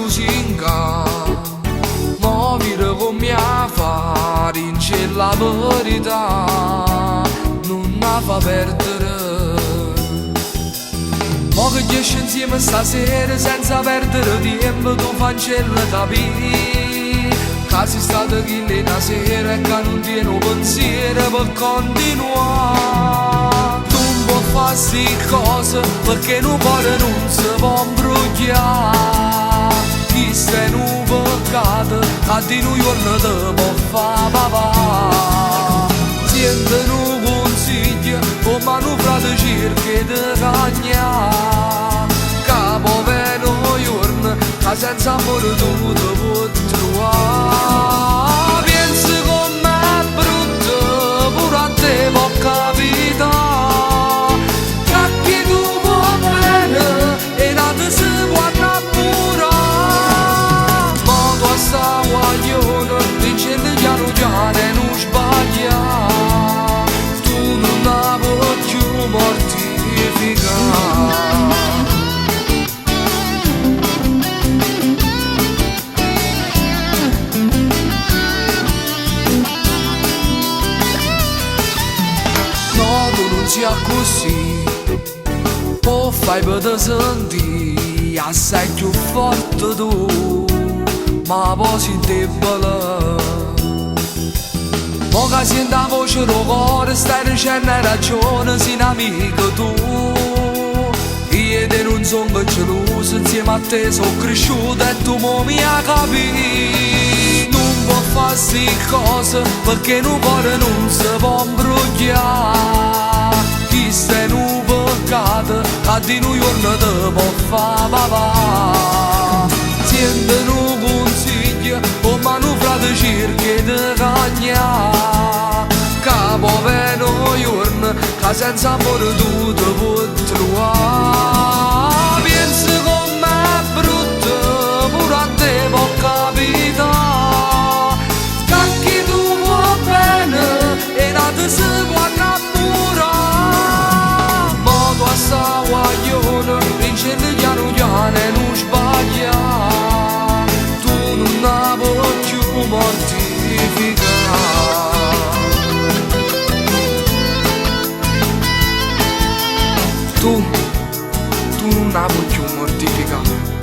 lusinga, muovere con mia fare in c'è la verità, non la fa perdere. Mo che esce insieme stasera senza perdere tempo, tu fancella capire che sei stata chi lì una sera e che non tiene un pensiero per continuare. Tu non puoi fare sti cose perché non cuore non si può imbrugliare. Chi sta in un peccato a di noi giorno te può fare papà. Senti un consiglio come un frate cerca di cagnare, capo veno giorno che senza amore tu ti puoi trovare. Pensi con me è brutto, pure a te può capitare, che chi tu vuoi bene e non si può innamorare. Ma tu sta guaglione, vincendo piano piano e non sbaglia, tu non la puoi più mortificare. Sia così, o fai per te sentire assai più forte tu, ma poi si debole. Mo che senti la voce del cuore, stai dicendo hai ragione, sei un amico tu. Io te non sono geloso, insieme a te sono cresciuto e tu mo mi hai capito. Non può fare sti cose perché un cuore non si può imbrugliare. Chi sta in un peccato a di noi giorno te può fare papà. Senti un consiglio come un frate cerca di cagnare, capo veno giorno che senza amore tu ti puoi trovare. Pensi con me è brutto, pure a te può capitare, che chi tu vuoi bene e non ti si può innamorare. Sta guaglione, vincendo piano piano e non sbaglia, tu non la puoi più mortificare. Tu non la puoi più mortificare.